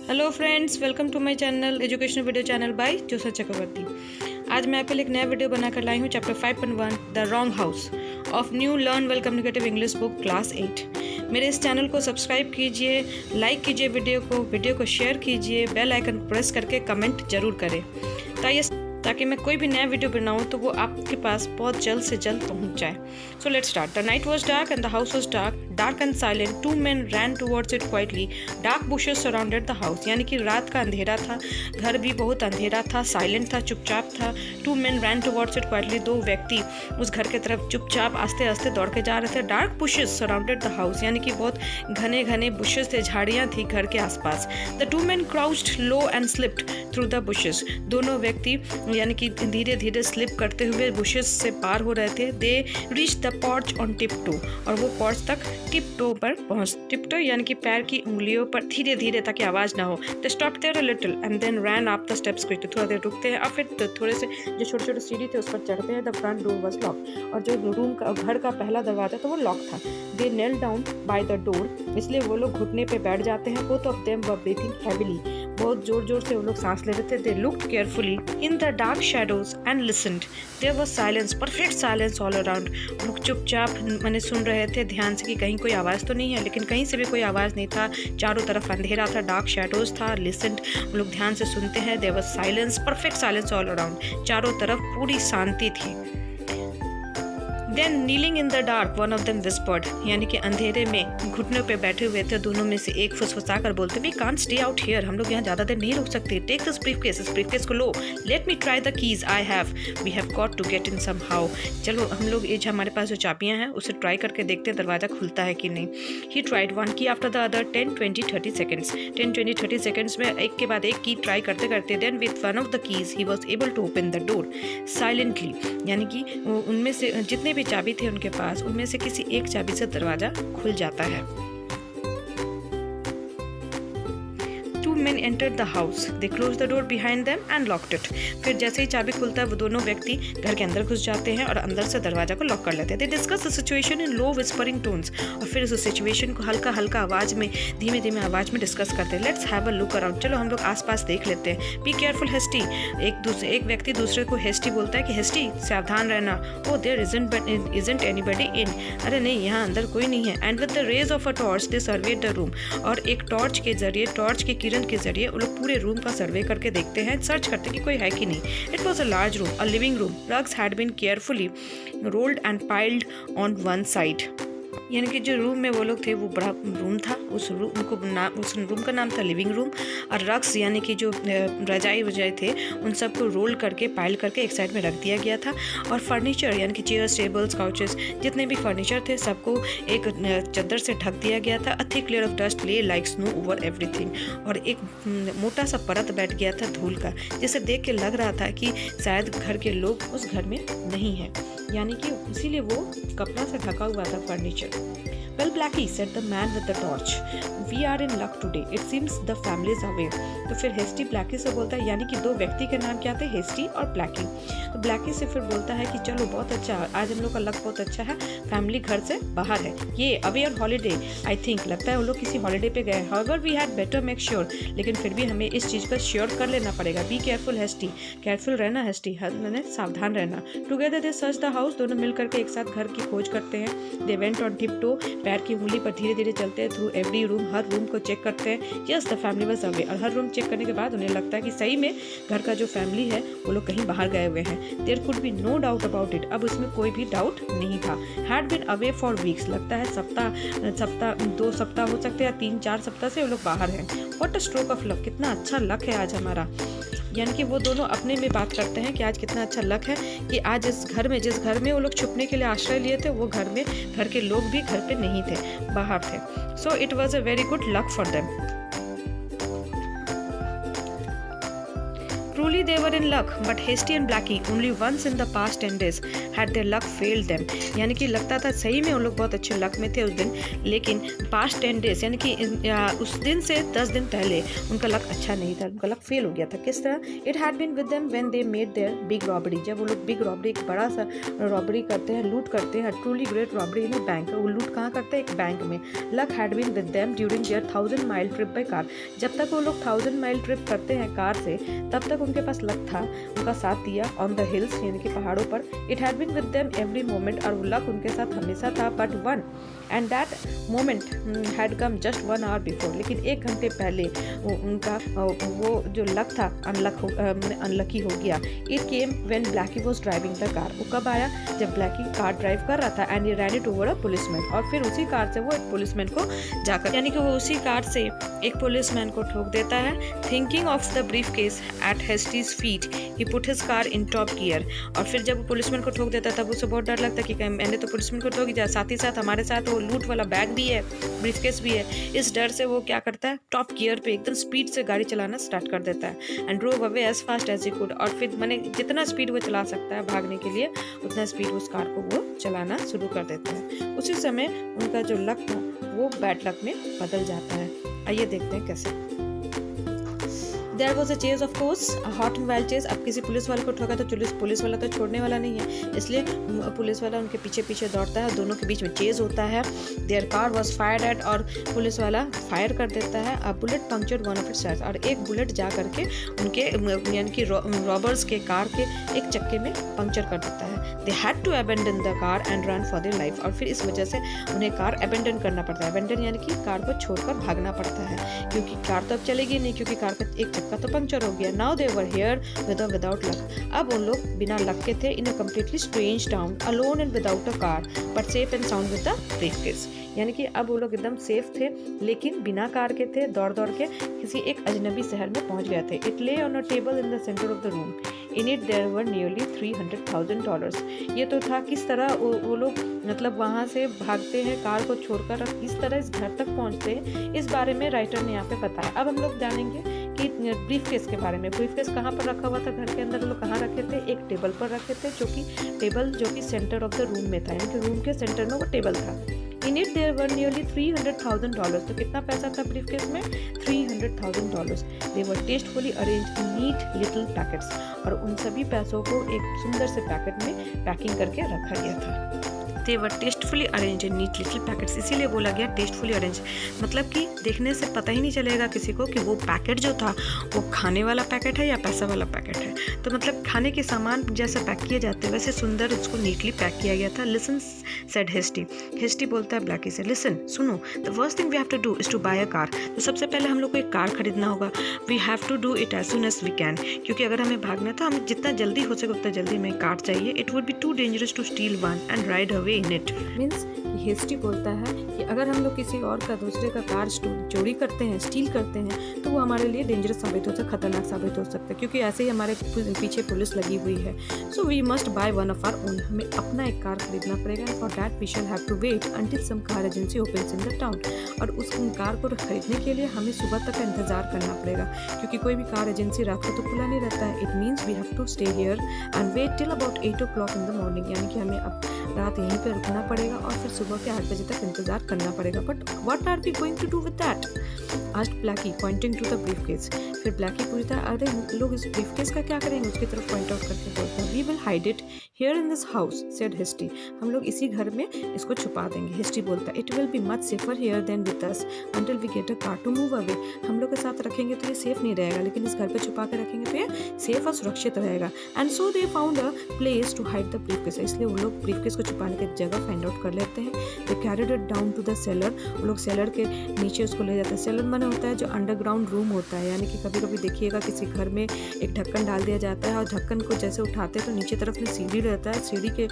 Hello friends, welcome to my channel educational video channel by Josa Chakraborty. आज मैं आपके लिए एक नया वीडियो बनाकर लाई हूँ। Chapter 5.1 the wrong house of new learn well communicative English book class 8। मेरे इस चैनल को सब्सक्राइब कीजिए, लाइक कीजिए वीडियो को शेयर कीजिए, बेल आइकन प्रेस करके कमेंट जरूर करें ताकि मैं कोई भी नया वीडियो बनाऊँ तो वो आपके पास बहुत जल्द से जल्द पहुँच जाए। So let's start. The night was dark and the house was dark and silent. Two men ran towards it quietly. Dark bushes surrounded the house. यानी कि रात का अंधेरा था, घर भी बहुत अंधेरा था, साइलेंट था, चुपचाप था। Two men ran towards it quietly. दो व्यक्ति उस घर की तरफ चुपचाप आस्ते आस्ते दौड़ के जा रहे थे। Dark bushes surrounded the house. यानी कि बहुत घने घने bushes थे, झाड़ियाँ थी घर के आसपास। The two men crouched low and slipped through the bushes. दोनों व्यक्ति यानी कि धीरे धीरे स्लिप करते हुए बुशेस से पार हो रहे थे। They reached the porch on tiptoe. और वो पोर्च तक टिपटो पर पहुंच, टिपटो यानी कि पैर की उंगलियों पर धीरे धीरे ताकि आवाज ना हो। They stopped there a little and then ran up the steps quickly. थोड़ा देर रुकते हैं और फिर थोड़े से जो छोटे छोटे सीढ़ी थे उस पर चढ़ते हैं। The front door was locked. और जो रूम का घर का पहला दरवाजा था वो लॉक था। They knelt down by the door. इसलिए वो लोग घुटने पे बैठ जाते हैं। Both of them were breathing heavily. बहुत जोर जोर से वो लोग सांस ले रहे थे। They looked carefully in the dark shadows and listened. There was silence, perfect silence all around. लोग चुपचाप मैंने सुन रहे थे ध्यान से कि कहीं कोई आवाज़ तो नहीं है, लेकिन कहीं से भी कोई आवाज़ नहीं था। चारों तरफ अंधेरा था, डार्क शैडोज था। लिसनड, लोग ध्यान से सुनते हैं। There was silence, perfect silence all around. चारों तरफ पूरी शांति थी। Then kneeling in the dark, one of them whispered. यानी कि अंधेरे में घुटनों पे बैठे हुए थे दोनों में से एक फुसफुसा कर बोलते, We can't stay out here. हम लोग यहाँ ज़्यादा देर नहीं रुक सकते। Take this briefcase. इस briefcase को लो। Let me try the keys I have. We have got to get in somehow. चलो हम लोग ये हमारे पास जो चाबियाँ हैं उसे ट्राई करके देखते हैं दरवाज़ा खुलता है कि नहीं। He tried one key after the other 10, 20, 30 seconds. 10, 20, 30 seconds में एक के बाद एक की ट्राई करते करते then with one of the keys he was able to open the door silently. यानी कि उनमें से जितने भी चाबी थे उनके पास, उनमें से किसी एक चाबी से दरवाजा खुल जाता है। Two men entered the house. They closed the door behind them and locked it. फिर जैसे ही चाबी खुलता है वो दोनों व्यक्ति घर के अंदर घुस जाते हैं और अंदर से दरवाजा को लॉक कर लेते हैं। They discuss the situation in low whispering tones. और फिर उस सिचुएशन को हल्का हल्का आवाज में, धीमे धीमे आवाज में डिस्कस करते हैं। Let's have a look around. चलो हम लोग आसपास देख लेते हैं। Be careful, Hasty. एक व्यक्ति दूसरे को Hasty बोलता है कि Hasty सावधान रहना। Oh, there isn't anybody in. अरे नहीं, यहाँ अंदर कोई नहीं है। And with the rays of a torch they surveyed the room. और एक टॉर्च के जरिए, टॉर्च के किरण के जरिए वो लोग पूरे रूम का सर्वे करके देखते हैं, सर्च करते हैं कि कोई है कि नहीं। It was a large room, a living room. Rugs had been carefully rolled and piled on one side. यानी कि जो रूम में वो लोग थे वो बड़ा रूम था। उस रूम का नाम था लिविंग रूम। और रग्स यानी कि जो रजाई वजाई थे उन सबको रोल करके पाइल करके एक साइड में रख दिया गया था। और फर्नीचर यानी कि चेयर्स, टेबल्स, काउचेस, जितने भी फर्नीचर थे सबको एक चादर से ढक दिया गया था। A thick layer of dust ले लाइक स्नो ओवर एवरीथिंग। और एक मोटा सा परत बैठ गया था धूल का, जिसे देख के लग रहा था कि शायद घर के लोग उस घर में नहीं है, यानी कि इसीलिए वो कपड़ा से ढका हुआ था furniture. Well, Blackie, said the man with the torch. We are in luck today. It seems the family is away. तो फिर हेस्टी ब्लैकी से बोलता है, यानी कि दो व्यक्ति के नाम क्या थे, हेस्टी और ब्लैकी। तो ब्लैकी से फिर बोलता है कि चलो बहुत अच्छा, आज हम लोग का लक बहुत अच्छा है, फैमिली घर से बाहर है। ये away on holiday, I think, लगता है वो लोग किसी हॉलीडे पे गए। However, we had better make sure. लेकिन फिर भी हमें इस चीज़ का श्योर कर लेना पड़ेगा। Be careful, हेस्टी, केयरफुल रहना हेस्टी, मैंने सावधान रहना। Together they searched the house. दोनों मिल करके एक साथ घर की खोज करते हैं। They went on tiptoe. पैर की उंगली पर धीरे धीरे चलते हैं। थ्रू एवरी रूम, हर रूम को चेक करते हैं। Yes, the family was away. और हर रूम चेक करने के बाद उन्हें लगता है कि सही में घर का जो फैमिली है वो लोग कहीं बाहर गए हुए हैं। There could be no doubt about it. अब उसमें कोई भी डाउट नहीं था। Had been away for weeks, लगता है सप्ताह 2 सप्ताह हो सकते हैं या 3-4 सप्ताह से वो लोग बाहर हैं। What a stroke of luck, कितना अच्छा लक है आज हमारा। यानी कि वो दोनों अपने में बात करते हैं कि आज कितना अच्छा लक है कि आज जिस घर में वो लोग छुपने के लिए आश्रय लिए थे वो घर के लोग भी घर पे नहीं थे, बाहर थे। So it was a very good luck for them. Truly they were in luck, but Hasty and Blackie only once in the past 10 days had their luck failed them. यानी कि लगता था सही में उन लोग बहुत अच्छे लक में थे उस दिन, लेकिन past 10 days यानी कि उस दिन से 10 दिन पहले उनका लक अच्छा नहीं था, उनका लक फेल हो गया था। किस तरह? It had been with them when they made their big robbery. जब वो लोग बिग रॉबरी, एक बड़ा सा रॉबरी करते हैं, लूट करते हैं, truly great robbery in a bank। वो लूट कहाँ करते हैं? एक बैंक में। Luck had been with them during their 1000-mile trip by car। जब तक वो लोग 1000-mile ट्रिप करते हैं कार से, तब तक उनके पास लक था, उनका साथ दिया ऑन द हिल्स यानी कि पहाड़ों पर। It had been with them every moment, और वो लक उनके साथ हमेशा था, but one and that moment had come just 1 hour before. लेकिन 1 घंटे पहले उनका वो जो लक था अनलकी हो गया। It came when Blackie was driving the car. वो कब आया? जब ब्लैकी कार ड्राइव कर रहा था, and he ran it over a policeman. और फिर उसी कार से वो एक पुलिसमैन को जाकर, यानी कि वो उसी कार से एक पुलिसमैन को ठोक देता है। Thinking of the briefcase at Hastie's feet he put his car in top gear. और फिर जब वो पुलिसमैन को ठोक देता तब उसे बहुत डर लगता कि मैंने तो पुलिसमैन को ठोक दिया, साथ ही साथ हमारे साथ वो लूट वाला बैग भी है, ब्रीफ केस भी है। इस डर से वो क्या करता है? टॉप गियर पे एकदम स्पीड से गाड़ी चलाना स्टार्ट कर देता है। And drove away as fast as he could. और फिर मैंने जितना स्पीड वो चला सकता है भागने के लिए, उतना स्पीड उस कार को वो चलाना शुरू कर देता है। उसी समय उनका जो लक था वो बैड लक में बदल जाता है। आइए देखते हैं कैसे। There was a chase of course, a hot and wild chase। अब किसी पुलिस वाले को ठोका तो पुलिस वाला तो छोड़ने वाला नहीं है, इसलिए पुलिस वाला उनके पीछे पीछे दौड़ता है, दोनों के बीच में चेज होता है। Their car was fired at, और पुलिस वाला फायर कर देता है। A bullet punctured one of its tires, और एक बुलेट जा करके उनके यानी कि रॉबर्स के कार के एक चक्के में पंक्चर कर देता है। They had to abandon the car and run for their life। और फिर इस वजह से उन्हें कार अबेंडन करना पड़ता है। अबेंडन यानी कि कार को छोड़कर भागना पड़ता है, क्योंकि कार तो अब चलेगी नहीं, क्योंकि कार का एक का तो पंक्चर हो गया। Now they were here with और विदाउट लक। अब उन लोग बिना लक के थे in a completely strange town, alone and without a car, but safe and sound with the briefcase. यानी कि अब वो लोग एकदम सेफ थे, लेकिन बिना कार के थे, दौड़ दौड़ के किसी एक अजनबी शहर में पहुंच गए थे। It lay on a table in the centre of the room. In it there were nearly $300,000। ये तो था किस तरह वो लोग मतलब वहाँ से भागते हैं कार को छोड़कर, अब किस तरह इस घर तक पहुँचते हैं, इस बारे में राइटर ने यहाँ पे बताया। अब हम लोग जानेंगे कि ब्रीफकेस के बारे में। ब्रीफकेस कहाँ पर रखा हुआ था घर के अंदर? वो लोग कहाँ रखे थे? एक टेबल पर रखे थे, जो कि सेंटर ऑफ द रूम में था, यानी कि रूम के सेंटर में वो टेबल था। In it there were nearly $300,000। तो कितना पैसा था ब्रीफकेस में? $300,000। They were tastefully arranged in neat little packets, और उन सभी पैसों को एक सुंदर से पैकेट में पैकिंग करके रखा गया था। They were tastefully arranged in neat little packets। इसीलिए बोला गया टेस्टफुली अरेंज, मतलब कि देखने से पता ही नहीं चलेगा किसी को कि वो पैकेट जो था वो खाने वाला पैकेट है या पैसा वाला पैकेट है। तो मतलब खाने के सामान जैसे पैक किए जाते हैं वैसे सुंदर उसको नीटली पैक किया गया था। Listen said hasty. हेस्टी बोलता है ब्लैकी से, लिसन सुनो, the first thing we have to do is to buy a car. तो सबसे पहले हम लोग को एक कार खरीदना होगा। We have to do it as soon as we can, क्योंकि अगर हमें भागना है तो हम जितना जल्दी हो सके उतना जल्दी हमें कार चाहिए। It would be too dangerous to steal one and ride away in it. Means Hasty बोलता है कि अगर हम लोग किसी और का, दूसरे का कार चोरी करते हैं, स्टील करते हैं, तो वो हमारे लिए डेंजरस साबित हो सकता है, खतरनाक साबित हो सकता है, क्योंकि ऐसे ही हमारे पीछे पुलिस लगी हुई है। So we must buy one of our own. हमें अपना एक कार खरीदना पड़ेगा। For that we shall have to wait until some car agency opens in the town. और उस कार को खरीदने के लिए हमें सुबह तक का इंतजार करना पड़ेगा, क्योंकि कोई भी कार एजेंसी रात को तो खुला नहीं रहता है। It means we have to stay here and wait till about 8 o'clock in the morning. यानी कि हमें अब रात यहीं पे रुकना पड़ेगा और फिर सुबह के 8 बजे तक इंतजार करना पड़ेगा। But what are we going to do with that? Asked Blackie pointing to the briefcase. फिर ब्लैकी पूछता है, अरे लोग इस ब्रीफकेस का क्या करेंगे? उसकी तरफ पॉइंट आउट करके बोलता है, we will hide it here in this house said Hasty. हम लोग इसी घर में इसको छुपा देंगे। हेस्टी बोलता है, it will be much safer here than with us until we get a car to move away. हम लोग के साथ रखेंगे तो ये सेफ नहीं रहेगा, लेकिन इस घर पे छुपा के रखेंगे तो ये सेफ और सुरक्षित रहेगा। And so they found a place to hide the briefcase. इसलिए वो लोग ब्रीफकेस को छुपाने की जगह फाइंड आउट कर लेते हैं। They carried it down to the cellar. वो लोग सेलर के नीचे उसको ले जाते हैं। सेलर माने होता है जो अंडरग्राउंड रूम होता है, यानी कि कभी कभी देखिएगा किसी घर में एक ढक्कन डाल दिया जाता है और ढक्कन को जैसे उठाते हैं तो नीचे तरफ में सीढ़ी रहता है, सीढ़ी के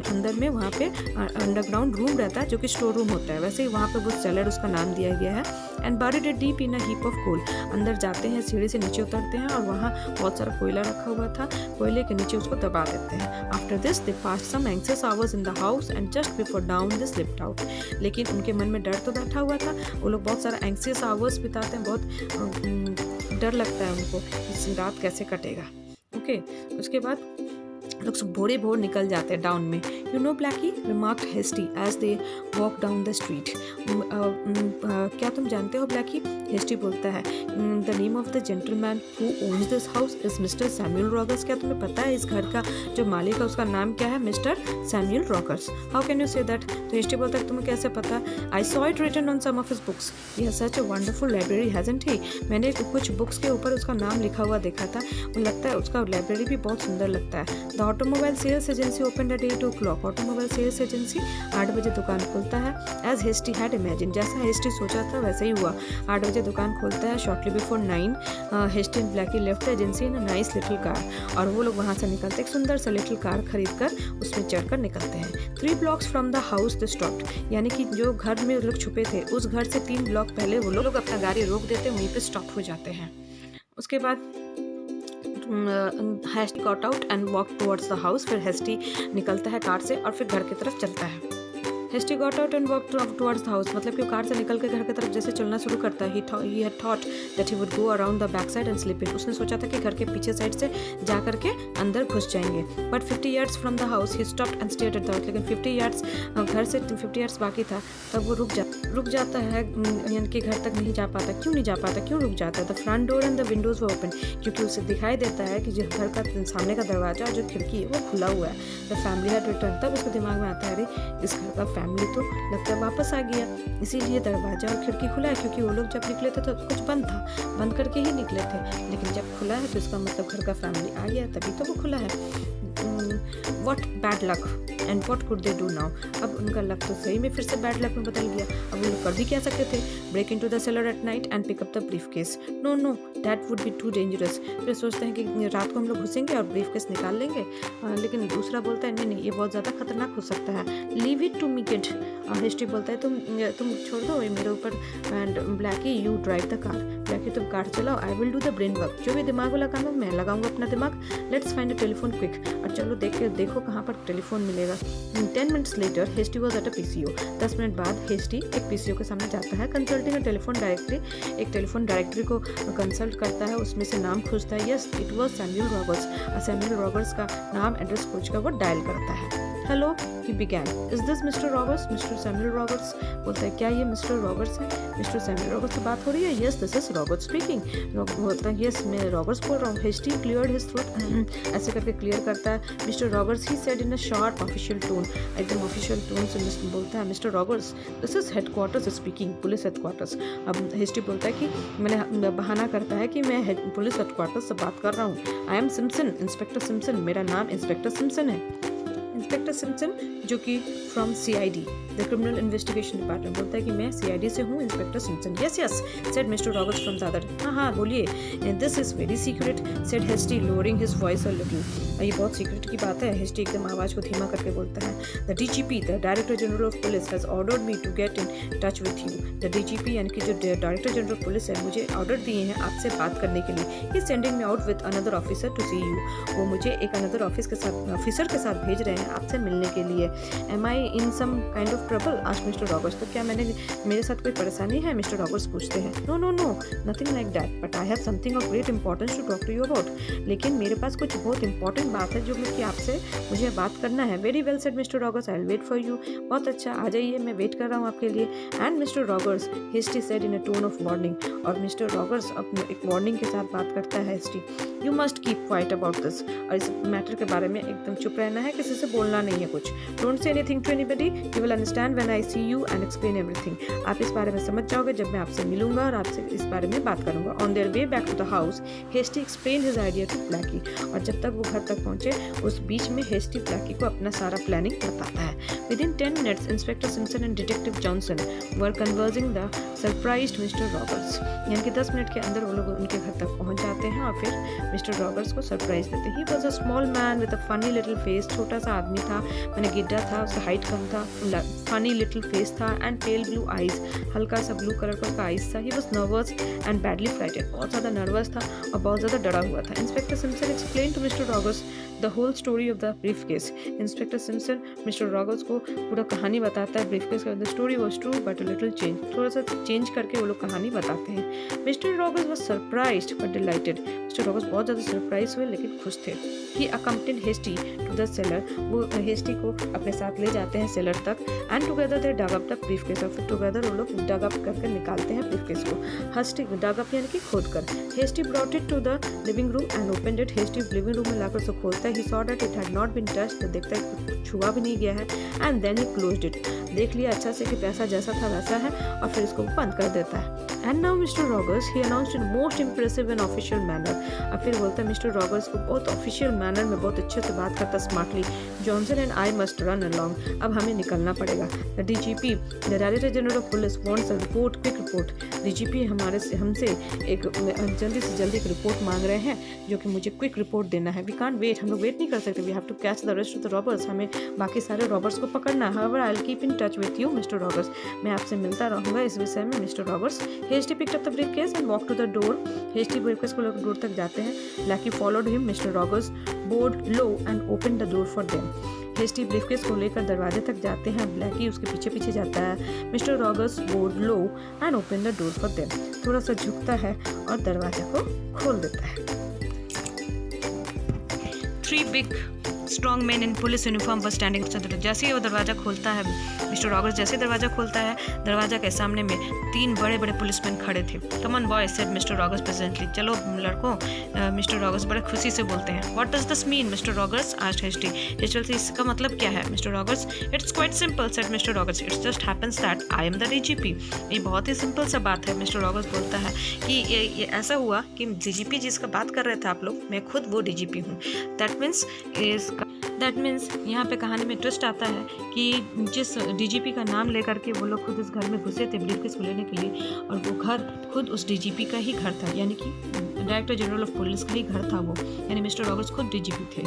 अंदर में वहाँ पे अंडरग्राउंड रूम रहता है जो कि स्टोर रूम होता है। वैसे ही वहाँ पे वो सेलर उसका नाम दिया गया है। And buried it deep in a heap of coal. अंदर जाते हैं, सीढ़ी से नीचे उतरते हैं और वहाँ बहुत सारा कोयला रखा हुआ था, कोयले के नीचे उसको दबा देते हैं। After this they passed some anxious hours in the house and just before dawn they slipped out. लेकिन उनके मन में डर तो बैठा हुआ था। वो लोग बहुत सारा एंग्जियस आवर्स बिताते हैं, बहुत डर लगता है उनको इस रात कैसे कटेगा। ओके, उसके बाद लोग भोरे भोर निकल जाते हैं डाउन में। You know Blackie remarked Hasty as they walk down the street. क्या तुम जानते हो ब्लैकी, हेस्टी बोलता है, the name of the gentleman who owns this house is mister Samuel Rogers. क्या तुम्हें पता है इस घर का जो मालिक है उसका नाम क्या है? Mister Samuel Rogers. How can you say that? तो हेस्टी बोलता है तुम्हें कैसे पता? I saw it written on some of his books. He has such a wonderful library hasn't he. मैंने कुछ बुक्स के ऊपर उसका नाम लिखा हुआ देखा था, मुझे लगता है उसका लाइब्रेरी भी बहुत सुंदर लगता है। The automobile sales agency open at 8 o'clock। Automobile sales agency 8 बजे दुकान खोलता है। एज हेस्टी हैड इमेजिन, जैसा हेस्टी सोचा था वैसे ही हुआ। 8 बजे दुकान खोलता है। Shortly before 9 Hasty and Blackie left the agency in a nice little car. और वो लोग वहाँ से निकलते एक सुंदर सा लिटिल कार खरीद कर उसमें चढ़कर निकलते हैं। 3 blocks from the house the stopped, यानी कि जो घर में लोग छुपे थे उस घर से 3 ब्लॉक पहले वो लोग अपना गाड़ी रोक देते, वहीं पे स्टॉप हो जाते हैं। उसके बाद Hasty got out and walk towards the house. फिर हेस्टी निकलता है कार से और फिर घर की तरफ चलता है। Hasty got out and walk towards the house, मतलब कि वो कार से निकल के घर की तरफ जैसे चलना शुरू करता है। He had thought that he would go around the back side and slip in. उसने सोचा था कि घर के पीछे साइड से जा करके अंदर घुस जाएंगे। But 50 yards from the house he stopped and stared at the house. लेकिन 50 yards घर से 50 yards बाकी था, तब वो रुक जाता है, यानी कि घर तक नहीं जा पाता। क्यों नहीं जा पाता, क्यों रुक जाता है? The front door and the Windows were open, क्योंकि उसे दिखाई देता है कि जो घर का सामने का दरवाजा और जो खिड़की है वो खुला हुआ है। द फैमिली हैड रिटर्न, तब उसके दिमाग में आता है अरे इस घर का फैमिली तो लगता है वापस आ गया, इसीलिए दरवाजा और खिड़की खुला है। क्योंकि वो लोग जब निकले थे तो कुछ बंद था, बंद करके ही निकले थे, लेकिन जब खुला है तो इसका मतलब घर का फैमिली आ गया, तभी तो वो खुला है। What bad luck and what could they do now. अब उनका लक तो सही में फिर से बैड लक में बदल गया। अब वो लोग कर भी क्या सकते थे? Break into the cellar at night and pick up the briefcase. No that would be too dangerous. फिर सोचते हैं कि रात को हम लोग घुसेंगे और ब्रीफ केस निकाल लेंगे, लेकिन दूसरा बोलता है नहीं ये बहुत ज़्यादा खतरनाक हो सकता है। Leave it to me kid. Hasty बोलता है तुम छोड़ दो ये मेरे ऊपर, and Blackie you drive the car. Blackie तुम कार चलाओ, I will do the brain work. जो भी दिमाग वाला काम है मैं लगाऊंगा अपना दिमाग। Let's find a telephone quick. और चलो देखो कहाँ पर टेलीफोन मिलेगा। 10 minutes later Hasty was at a PCO। 10 मिनट बाद हेस्टी एक PCO के सामने जाता है। कंसल्टिंग अ टेलीफोन डायरेक्टरी, एक टेलीफोन डायरेक्टरी को कंसल्ट करता है, उसमें से नाम खोजता है। Yes it was Samuel Rogers. Samuel Rogers का नाम एड्रेस खोज कर वो डायल करता है। Hello he began, is this Mister Rogers? Mister Samuel Rogers बोलता है क्या ये मिस्टर रॉगर्स है? मिस्टर सैमुअल रॉगर्स से बात हो रही है? Yes this is Rogers speaking. बोलता है यस मैं रॉगर्स बोल रहा हूँ। हेस्टी क्लियर्ड हिज थ्रोट, ऐसे करके क्लियर करता है। Mister Rogers he said in a sharp official tone, एकदम ऑफिशियल टोन से बोलता है Mister Rogers this is headquarters speaking, police headquarters. अब हेस्टी बोलता है कि मैंने बहाना करता है कि मैं पुलिस हेडक्वार्टर्स से बात कर रहा हूँ। I am Simpson, Inspector Simpson, मेरा नाम इंस्पेक्टर सिम्पसन है। इंस्पेक्टर सिम्पसन जो कि from CID the criminal investigation department, बोलता है कि मैं CID से हूँ, Inspector Simpson. Yes said Mister Rogers from the other. हाँ बोलिए। This is very secret said Hasty lowering his voice a little. ये बहुत सीक्रेट की बात है। हेस्टी एकदम आवाज़ को धीमा करके बोलता है the DGP the director general of police has ordered me to get in touch with you. The DGP यानी कि जो डायरेक्टर जनरल ऑफ पुलिस है मुझे ऑर्डर दिए हैं आपसे बात करने के लिए। He sending me out with another officer to see you. वो मुझे एक अनदर ऑफिसर के साथ भेज रहे हैं आपसे मिलने के लिए। Am I in some kind of trouble आज मिस्टर रॉगर्स, तो क्या मेरे साथ कोई परेशानी है? मिस्टर रॉगर्स पूछते हैं। No nothing like that but I have something of great importance to talk to you about. लेकिन मेरे पास कुछ बहुत इंपॉर्टेंट बात है जो कि आपसे मुझे बात करना है। Very well said Mister Rogers I will wait for you. बहुत अच्छा, आ जाइए, मैं वेट कर रहा हूँ आपके लिए। And Mister Rogers Hasty said in a tone of warning. और मिस्टर रॉगर्स अपने एक वार्निंग के साथ बात करता है Hasty. You must keep quiet about this. और इस मैटर के बारे में एकदम चुप रहना है, किसी से बोलना नहीं है कुछ। Don't say anything to anybody, you will understand when I see you and explain everything. आप इस बारे में समझ जाओगे जब मैं आपसे मिलूंगा और आपसे इस बारे में बात करूंगा। On their way back to the house Hasty explain his idea to Blackie. और जब तक वो घर तक पहुंचे उस बीच में हेस्टी ब्लैकी को अपना सारा प्लानिंग बताता है। Within 10 minutes inspector Simpson and detective Johnson were converging the surprised mister Rogers. यानी कि 10 मिनट के अंदर वो लोग उनके घर तक पहुंच जाते हैं और फिर मिस्टर रॉगर्स को सरप्राइज देते हैं। He was a small man with a funny little face. छोटा सा आदमी था, मैंने गिड्डा था, उसका हाइट कम था, फनी लिटिल फेस था एंड पेल ब्लू आइज, हल्का सा ब्लू कलर का आइज था। He was nervous and badly frightened, बहुत ज़्यादा नर्वस था और बहुत ज़्यादा डरा हुआ था। Inspector Simpson explain to mister Rogers the whole story of the briefcase. Inspector Simpson mister Rogers को पूरा कहानी बताता है ब्रीफकेस का। The story was true but a little change, थोड़ा सा चेंज करके वो लोग कहानी बताते हैं। Mister Rogers was surprised but delighted. Mister Rogers बहुत ज़्यादा सरप्राइज हुए लेकिन खुश थे। He accompanied Hastie to the cellar, वो हेस्टी को अपने साथ ले जाते हैं सेलर तक and together they dug up the briefcase, और फिर टुगेदर वो लोग डग अप करके निकालते हैं ब्रीफकेस को। हस्टी डग अप यानी कि खोद कर। Hasty brought it to the living room and opened it. Hasty living room में लाकर उसको खोलता है। He saw that it had not been touched, तो देखता है कि छुआ भी नहीं गया है। And then he closed it, देख लिया अच्छा से कि पैसा जैसा था वैसा है और फिर इसको बंद कर देता है। And now mister Rogers he announced in most impressive and official manner. अब फिर बोलता है मिस्टर रॉगर्स को बहुत ऑफिशियल मैनर में, बहुत अच्छे से बात करता smartly. Johnson and I must run along, अब हमें निकलना पड़ेगा। The DGP the director general of police wants a report, quick report. DGP हमसे एक जल्दी से जल्दी एक रिपोर्ट मांग रहे हैं जो कि मुझे क्विक रिपोर्ट देना है। वी कांट वेट, हम लोग वेट नहीं कर सकते। We have to catch the rest of the robbers, हमें बाकी सारे रॉबर्स को पकड़ना है। However I will keep in touch with you Mister Rogers, मैं आपसे मिलता रहूँगा इस विषय में Mister Rogers. Hasty picked up the briefcase and walk to the door. Hasty briefcase को लेकर डोर तक जाते हैं। Blackie followed him. Mister Rogers bowed low and open the door for them. Hasty briefcase को लेकर दरवाजे तक जाते हैं। ब्लैकी उसके पीछे पीछे जाता है। Mister Rogers bowed low and open the door for them, थोड़ा सा झुकता है और दरवाजा को खोल देता है। 3 big strong man in police uniform व स्टैंडिंग। जैसे ही वो दरवाज़ा खोलता है, मिस्टर रॉगर्स जैसे दरवाज़ा खोलता है, दरवाज़ा के सामने में 3 बड़े बड़े पुलिसमैन खड़े थे। Come on boys said Mister Rogers presently, चलो लड़कों, मिस्टर रॉगर्स बड़े खुशी से बोलते हैं। What does this mean Mister Rogers asked Hasty. Hasty इसका मतलब क्या है Mister Rogers. It's quite simple said Mister Rogers, it's just happens that I am the DGP. ये बहुत ही सिंपल सा बात है। मिस्टर रॉगर्स बोलता है कि ये ऐसा हुआ कि डीजीपी जिसका बात कर रहे थे आप लोग, मैं खुद वो डीजीपी हूँ। दैट मीन्स यहाँ पे कहानी में ट्विस्ट आता है कि जिस डीजीपी का नाम लेकर के वो लोग खुद इस घर में घुसे थे ब्रीफकेस को लेने के लिए, और वो घर खुद उस डीजीपी का ही घर था, यानी कि डायरेक्टर जनरल ऑफ पुलिस का ही घर था वो, यानी मिस्टर रॉगर्स खुद डीजीपी थे।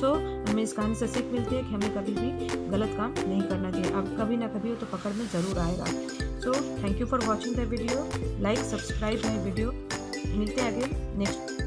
सो हमें इस कहानी से सीख मिलती है कि हमें कभी भी गलत काम नहीं करना चाहिए। अब कभी ना कभी वो तो पकड़ में ज़रूर आएगा। So thank you for watching the video, like subscribe my video. मिलते हैं आगे नेक्स्ट